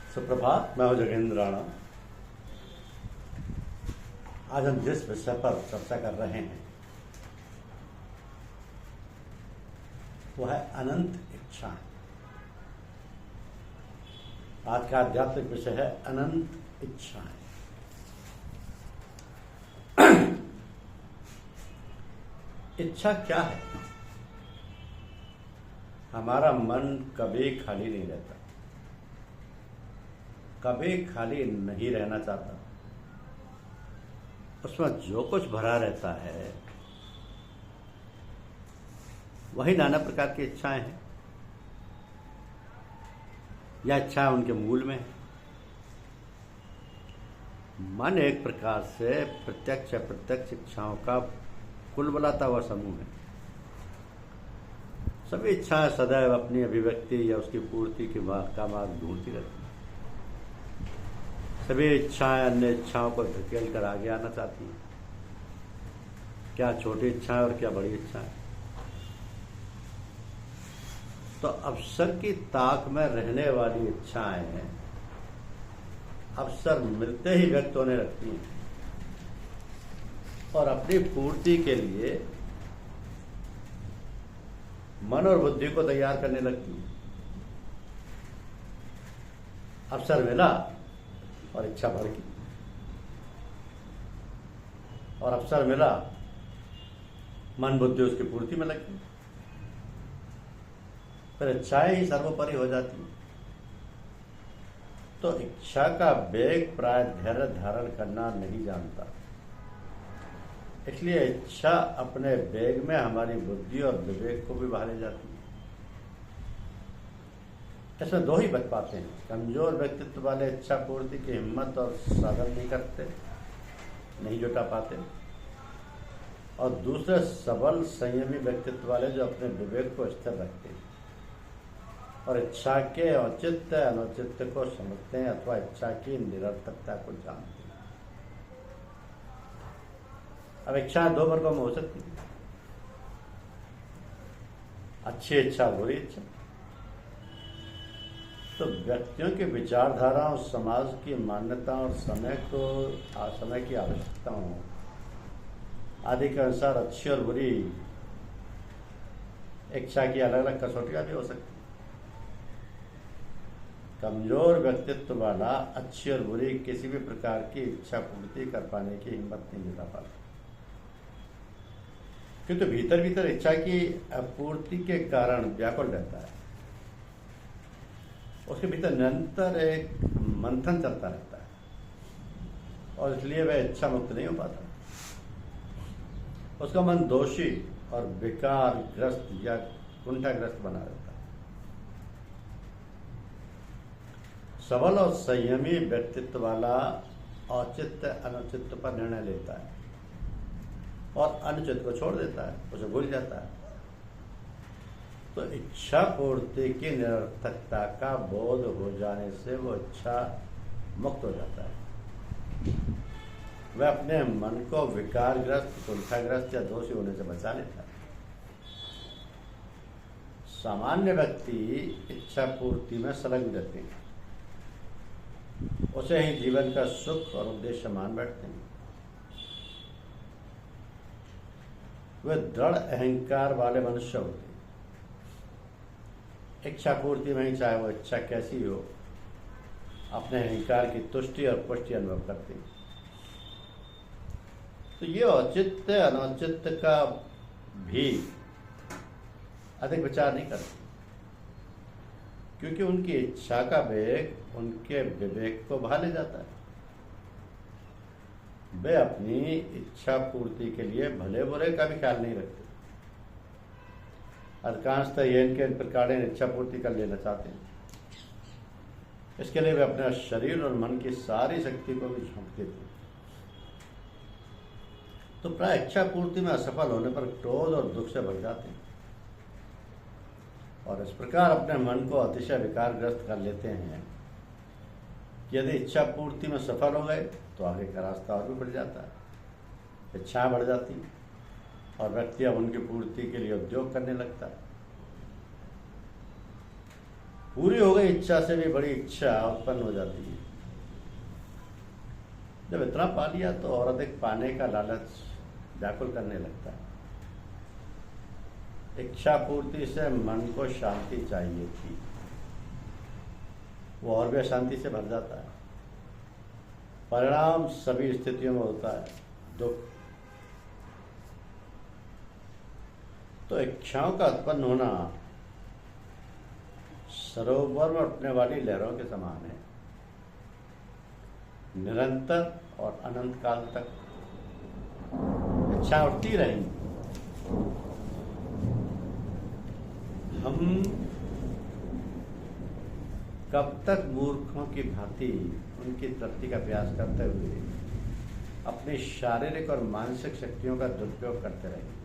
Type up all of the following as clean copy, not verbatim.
सुप्रभात। मैं हूं जगेंद्र राणा। आज हम जिस विषय पर चर्चा कर रहे हैं वह है अनंत इच्छा। आज का आध्यात्मिक विषय है अनंत इच्छाएं। इच्छा क्या है? हमारा मन कभी खाली नहीं रहता, कभी खाली नहीं रहना चाहता। उसमें जो कुछ भरा रहता है वही नाना प्रकार की इच्छाएं हैं, या इच्छाएं उनके मूल में है। मन एक प्रकार से प्रत्यक्ष अप्रत्यक्ष इच्छाओं का कुल बुलाता हुआ समूह है। सभी इच्छाएं सदैव अपनी अभिव्यक्ति या उसकी पूर्ति का मार्ग ढूंढती रहती हैं। सभी इच्छाएं अन्य इच्छाओं को धकेल कर आगे आना चाहती हैं। क्या छोटी इच्छाएं और क्या बड़ी इच्छाएं। तो अवसर की ताक में रहने वाली इच्छाएं अवसर मिलते ही व्यक्त होने लगती हैं और अपनी पूर्ति के लिए मन और बुद्धि को तैयार करने लगती है। अवसर मिला और इच्छा बढ़ गई, और अवसर मिला, मन बुद्धि उसकी पूर्ति में लगी, फिर इच्छाएं ही सर्वोपरि हो जाती हैं। तो इच्छा का वेग प्राय धैर्य धारण करना नहीं जानता, इसलिए इच्छा अपने वेग में हमारी बुद्धि और विवेक को भी बहा ले जाती है। इसमें दो ही बच पाते हैं। कमजोर व्यक्तित्व वाले इच्छा पूर्ति की हिम्मत और साधन नहीं करते, नहीं जुटा पाते, और दूसरे सबल संयमी व्यक्तित्व वाले जो अपने विवेक को स्थिर रखते हैं और इच्छा के औचित्य अनौचित्य को समझते हैं अथवा इच्छा की निरर्थकता को जानते हैं। अब इच्छा दो वर्गों में हो सकती है, अच्छी इच्छा, बुरी इच्छा। तो व्यक्तियों की विचारधाराओं, समाज की मान्यताओं और समय की आवश्यकताओं आदि के अनुसार अच्छी और बुरी इच्छा की अलग अलग कसौटियां भी हो सकती। कमजोर व्यक्तित्व वाला अच्छी और बुरी किसी भी प्रकार की इच्छा पूर्ति कर पाने की हिम्मत नहीं जुटा पाता, किंतु भीतर भीतर इच्छा की अपूर्ति के कारण व्याकुल रहता है। उसके भीतर निरंतर एक मंथन चलता रहता है और इसलिए वह इच्छा मुक्त नहीं हो पाता। उसका मन दोषी और विकारग्रस्त या कुंठाग्रस्त बना रहता है। सबल और संयमी व्यक्तित्व वाला औचित्य अनुचित्य पर निर्णय लेता है और अनुचित को छोड़ देता है, उसे भूल जाता है। तो इच्छा पूर्ति की निरर्थकता का बोध हो जाने से वो इच्छा मुक्त हो जाता है। वह अपने मन को विकारग्रस्त, कुंठाग्रस्त या दोषी होने से बचा लेता है। सामान्य व्यक्ति इच्छा पूर्ति में संलग्न रहते हैं, उसे ही जीवन का सुख और उद्देश्य मान बैठते हैं। वे दृढ़ अहंकार वाले मनुष्य होते हैं। इच्छा पूर्ति में ही, चाहे वो इच्छा कैसी हो, अपने अहंकार की तुष्टि और पुष्टि अनुभव करते हैं। तो ये औचित्य अनौचित्य का भी अधिक विचार नहीं करते, क्योंकि उनकी इच्छा का वेग उनके विवेक को बहा ले जाता है। वे अपनी इच्छा पूर्ति के लिए भले बुरे का भी ख्याल नहीं रखते। अधिकांशतः ये इनके प्रकार इच्छा पूर्ति कर लेना चाहते हैं। इसके लिए वे अपने शरीर और मन की सारी शक्ति को भी झोंक देते हैं। तो प्राय इच्छा पूर्ति में असफल होने पर क्रोध और दुख से भर जाते हैं और इस प्रकार अपने मन को अतिशय विकारग्रस्त कर लेते हैं। यदि इच्छा पूर्ति में सफल हो गए तो आगे का रास्ता और भी बढ़ जाता है, इच्छाएं बढ़ जाती हैं और व्यक्ति अब उनकी पूर्ति के लिए उद्योग करने लगता है। पूरी हो गई इच्छा से भी बड़ी इच्छा उत्पन्न हो जाती है। जब इतना पा लिया तो और अधिक पाने का लालच व्याकुल करने लगता है। इच्छा पूर्ति से मन को शांति चाहिए थी, वो और भी अशांति से भर जाता है। परिणाम सभी स्थितियों में होता है दुख। तो इच्छाओं का उत्पन्न होना सरोवर में उठने वाली लहरों के समान है, निरंतर और अनंत काल तक इच्छा उठती रहेंगी। हम कब तक मूर्खों की भांति उनकी तृप्ति का प्रयास करते हुए अपनी शारीरिक और मानसिक शक्तियों का दुरुपयोग करते रहेंगे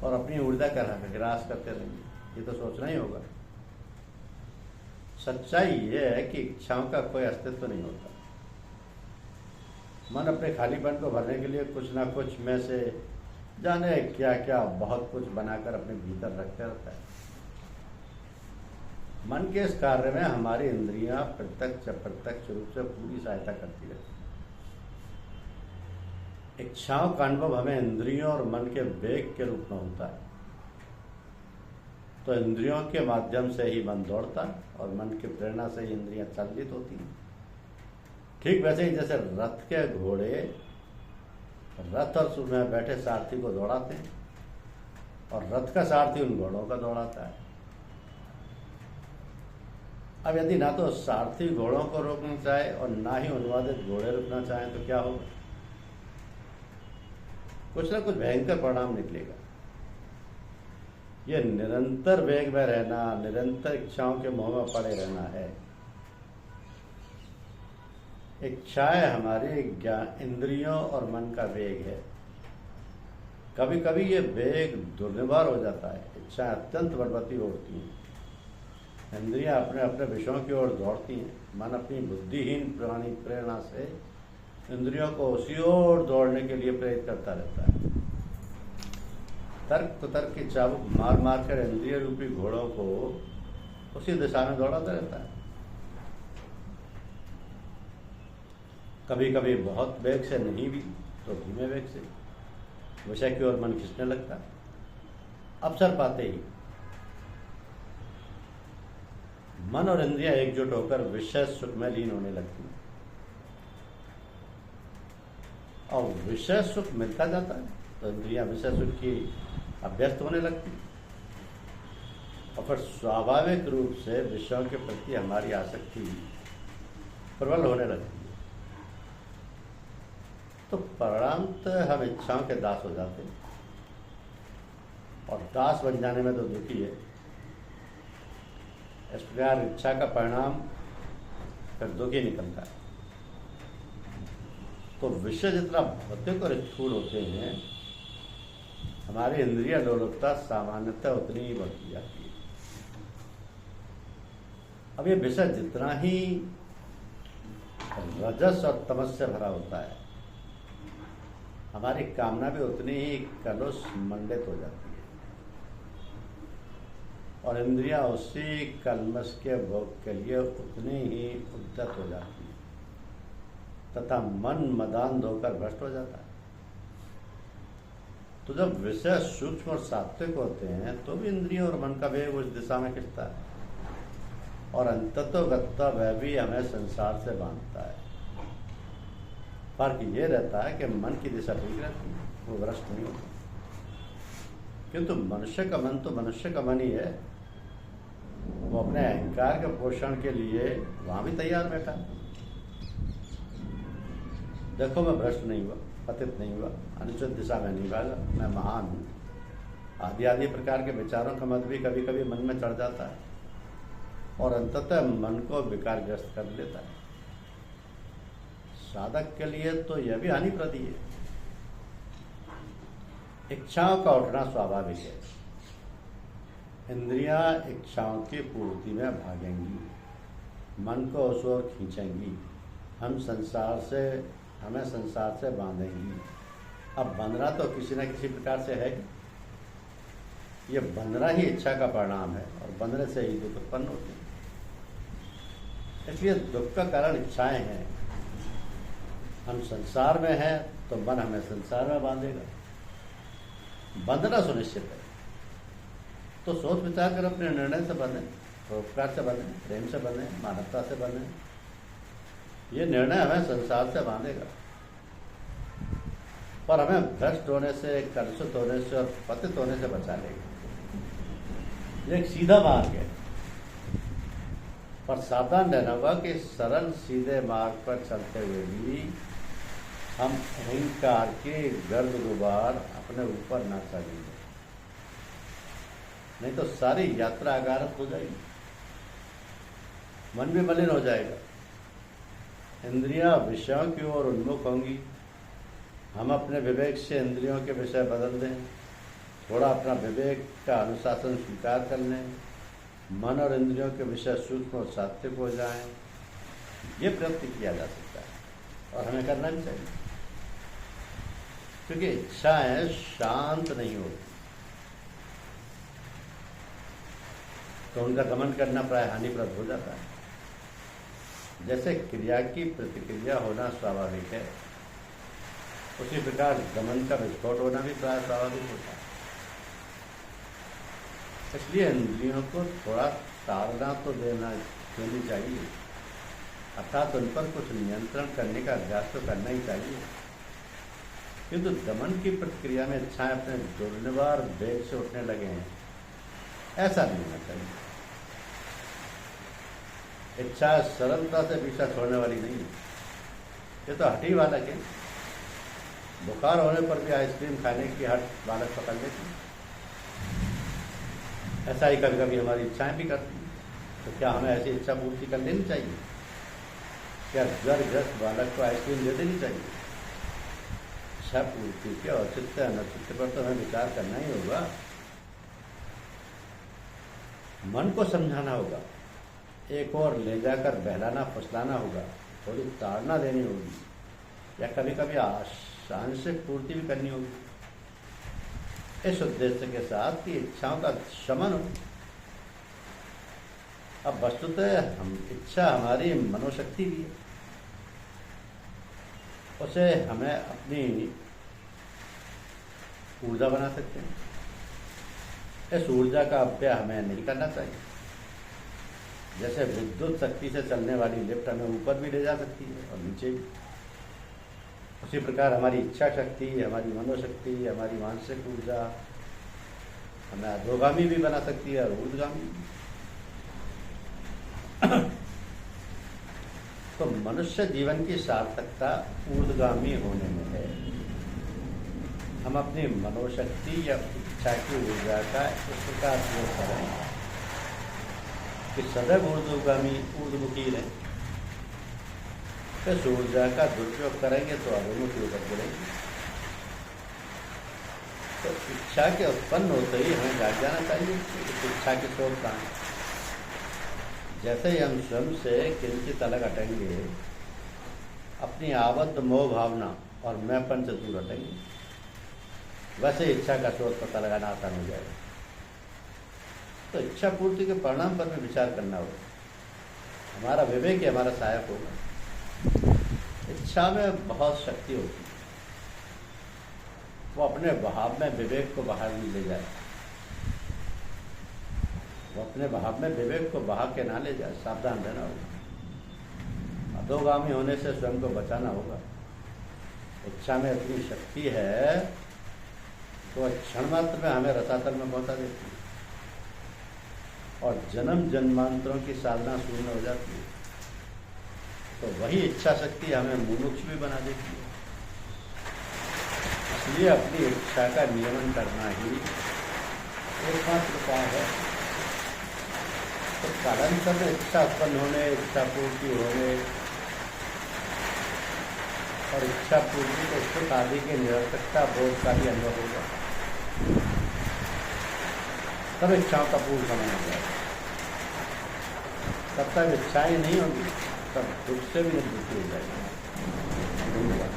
और अपनी ऊर्जा का ह्रास करते रहेंगे? ये तो सोचना ही होगा। सच्चाई ये है कि इच्छाओं का कोई अस्तित्व नहीं होता। मन अपने खालीपन को भरने के लिए कुछ ना कुछ में से जाने क्या क्या बहुत कुछ बनाकर अपने भीतर रखते रहता है। मन के इस कार्य में हमारी इंद्रियां प्रत्यक्ष अप्रत्यक्ष रूप से पूरी सहायता करती रहती है। इच्छाओं का अनुभव हमें इंद्रियों और मन के वेग के रूप में होता है। तो इंद्रियों के माध्यम से ही मन दौड़ता है और मन की प्रेरणा से ही इंद्रियां चलित होती हैं। ठीक वैसे ही जैसे रथ के घोड़े रथ और सूर में बैठे सारथी को दौड़ाते हैं और रथ का सारथी उन घोड़ों का दौड़ाता है। अब यदि ना तो सारथी घोड़ों को रोकना चाहे और ना ही अनुवादित घोड़े रुकना चाहें तो क्या होगा? कुछ ना कुछ भयंकर परिणाम निकलेगा। ये निरंतर वेग में रहना, निरंतर इच्छाओं के मोह में पड़े रहना है। इच्छाएं हमारी इंद्रियों और मन का वेग है। कभी कभी ये वेग दुर्निवार हो जाता है। इच्छाएं अत्यंत बलवती होती हैं, इंद्रियां अपने अपने विषयों की ओर दौड़ती हैं। मन अपनी बुद्धिहीन प्राणी प्रेरणा से इंद्रियों को उसी ओर दौड़ने के लिए प्रेरित करता रहता है। तर्क कुतर्क की चाबुक मार मार कर इंद्रिय रूपी घोड़ों को उसी दिशा में दौड़ाता रहता है। कभी कभी बहुत वेग से, नहीं भी तो धीमे वेग से विषय की ओर मन खींचने लगता है। अवसर पाते ही मन और इंद्रियां एकजुट होकर विषय सुख में लीन होने लगती हैं और विषय सुख मिलता जाता है तो इंद्रियां विषय सुख की अभ्यस्त होने लगती और फिर स्वाभाविक रूप से विषयों के प्रति हमारी आसक्ति प्रबल होने लगती है। तो परिणामतः हम इच्छाओं के दास हो जाते हैं और दास बन जाने में तो दुखी है। इस प्रकार इच्छा का परिणाम फिर दुखी निकलता है। तो विषय जितना भौतिक और स्थूल होते हैं, हमारी इंद्रिय लोलुपता सामान्यतः उतनी ही बढ़ती जाती है। अब ये विषय जितना ही रजस और तमस से भरा होता है, हमारी कामना भी उतनी ही कलुष मंडित हो जाती है और इंद्रियां उसी कलमश के भोग के लिए उतनी ही उद्यत हो जाती है तथा मन मदान धोकर भ्रष्ट हो जाता है। तो जब विषय सूक्ष्म और सात्विक होते हैं तो भी इंद्रियों और मन का वेग उस दिशा में खिंचता है और अंततोगत्ता वह भी हमें संसार से बांधता है। फर्क ये रहता है कि मन की दिशा ठीक रहती है, वो भ्रष्ट नहीं होता। किंतु मनुष्य का मन तो मनुष्य का मन ही है, वो अपने अहंकार के पोषण के लिए वहां भी तैयार बैठा है। देखो मैं भ्रष्ट नहीं हुआ, पतित नहीं हुआ, अनुचित दिशा में नहीं भागा, मैं महान हूँ। आदि आदि प्रकार के विचारों का मत भी कभी कभी मन में चढ़ जाता है और अंततः मन को विकारग्रस्त कर देता है। साधक के लिए तो यह भी हानिप्रद है। इच्छाओं का उठना स्वाभाविक है। इंद्रियां इच्छाओं की पूर्ति में भागेंगी, मन को उस ओर खींचेंगी, हमें संसार से बांधेंगी। अब बंधना तो किसी न किसी प्रकार से है। ये बंधना ही इच्छा का परिणाम है और बंधने से ही दुख उत्पन्न होते हैं। इसलिए दुख का कारण इच्छाएं हैं। हम संसार में हैं तो मन हमें संसार में बांधेगा, बंधना सुनिश्चित है। तो सोच विचार कर अपने निर्णय से बंधे, परोपकार से बंधे, प्रेम से बंधे, मानवता से बंधे। ये निर्णय हमें संसार से बांधेगा पर हमें भ्रष्ट होने से, कलुषित होने से और पतित होने से बचा लेगा। ये एक सीधा मार्ग है, पर सावधान रहना होगा कि सरल सीधे मार्ग पर चलते हुए भी हम अहंकार के गर्द गुबार अपने ऊपर ना चलेंगे, नहीं तो सारी यात्रा अगारत हो जाएगी, मन भी मलिन हो जाएगा, इंद्रियां विषयों की ओर उन्मुख होंगी। हम अपने विवेक से इंद्रियों के विषय बदल दें, थोड़ा अपना विवेक का अनुशासन स्वीकार कर लें, मन और इंद्रियों के विषय सूक्ष्म और सात्विक हो जाएं। ये प्रयत्न किया जा सकता है और हमें करना भी चाहिए, क्योंकि इच्छाएं शांत नहीं होती तो उनका दमन करना प्राय हानिप्रद हो जाता है। जैसे क्रिया की प्रतिक्रिया होना स्वाभाविक है, उसी प्रकार दमन का विस्फोट होना भी प्राय स्वाभाविक होता है। इसलिए इंद्रियों को थोड़ा ताड़ना तो देनी चाहिए, अर्थात उन पर कुछ नियंत्रण करने का अभ्यास तो करना ही चाहिए। किंतु दमन की प्रतिक्रिया में इच्छाएं अपने दुर्निवार वेग से उठने लगे हैं, ऐसा नहीं होना चाहिए। इच्छा सरलता से पीछा छोड़ने वाली नहीं है, ये तो हठी बालक है। बुखार होने पर भी आइसक्रीम खाने की हट बालक पकड़ लेती है। ऐसा ही कभी कभी हमारी इच्छाएं भी करती हैं। तो क्या हमें ऐसी इच्छा पूर्ति कर लेनी चाहिए? क्या ज्वरग्रस्त बालक को आइसक्रीम दे देनी चाहिए? इच्छा पूर्ति के औचित्य अनौचित्य पर तो हमें विचार करना ही होगा। मन को समझाना होगा, एक और ले जाकर बहलाना फुसलाना होगा, थोड़ी ताड़ना देनी होगी, या कभी कभी आंशिक पूर्ति भी करनी होगी, इस उद्देश्य के साथ कि इच्छाओं का शमन हो। अब वस्तुतः हम इच्छा हमारी मनोशक्ति भी है, उसे हमें अपनी ऊर्जा बना सकते हैं। इस ऊर्जा का अपव्यय हमें नहीं करना चाहिए। जैसे विद्युत शक्ति से चलने वाली लिफ्ट हमें ऊपर भी ले जा सकती है और नीचे भी, उसी प्रकार हमारी इच्छा शक्ति, हमारी मनोशक्ति, हमारी मानसिक ऊर्जा हमें अधोगामी भी बना सकती है और ऊर्ध्वगामी। तो मनुष्य जीवन की सार्थकता ऊर्ध्वगामी होने में है। हम अपनी मनोशक्ति या इच्छा की ऊर्जा का इस प्रकार उपयोग करें कि सदैव ऊर्ध्वमुखी रहे। इस ऊर्जा का दुरुपयोग करेंगे तो अधोमुखी होकर गिरेंगे। तो इच्छा के उत्पन्न होते ही हमें जाग जाना चाहिए कि इच्छा की स्रोत कहाँ है। जैसे ही हम स्वयं से किंचित अलग हटेंगे, अपनी आबद्ध मोह भावना और मैंपन से दूर हटेंगे, वैसे इच्छा का स्रोत पता लगाना आसान हो जाएगा। तो इच्छा पूर्ति के परिणाम पर भी विचार करना होगा। हमारा विवेक ही हमारा सहायक होगा। इच्छा में बहुत शक्ति होती है, वो अपने बहाव में विवेक को बाहर नहीं ले जाए, वो अपने बहाव में विवेक को बहा के ना ले जाए। सावधान रहना होगा, अधोगामी होने से स्वयं को बचाना होगा। इच्छा में इतनी शक्ति है तो क्षण मात्र में हमें रसातल में पहुंचा देती है और जन्म जन्मांतरों की साधना शून्य हो जाती है। तो वही इच्छा शक्ति हमें मुमुक्ष भी बना देती है। इसलिए अपनी इच्छा का नियमन करना ही एकमात्र उपाय है। तो कालांतर में इच्छा उत्पन्न होने, इच्छा पूर्ति होने और इच्छा पूर्ति को सुख आदि के निरर्थकता बोध का भी अनुभव होगा। तब इच्छाओं का पूर्ण समय हो जाएगा। तब तक इच्छाएं नहीं होंगी, तब दुख से भी निवृत्ति हो जाएगी। धन्यवाद।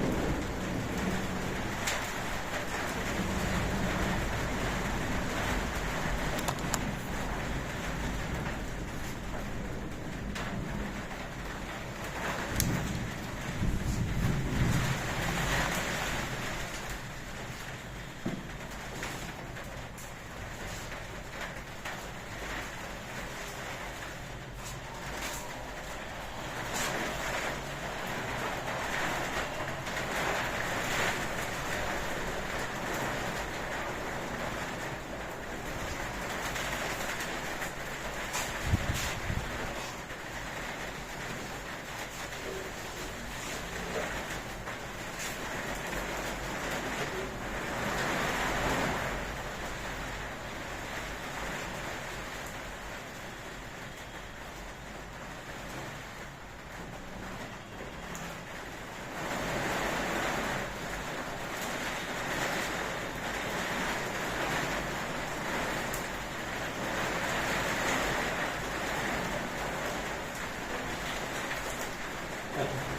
है।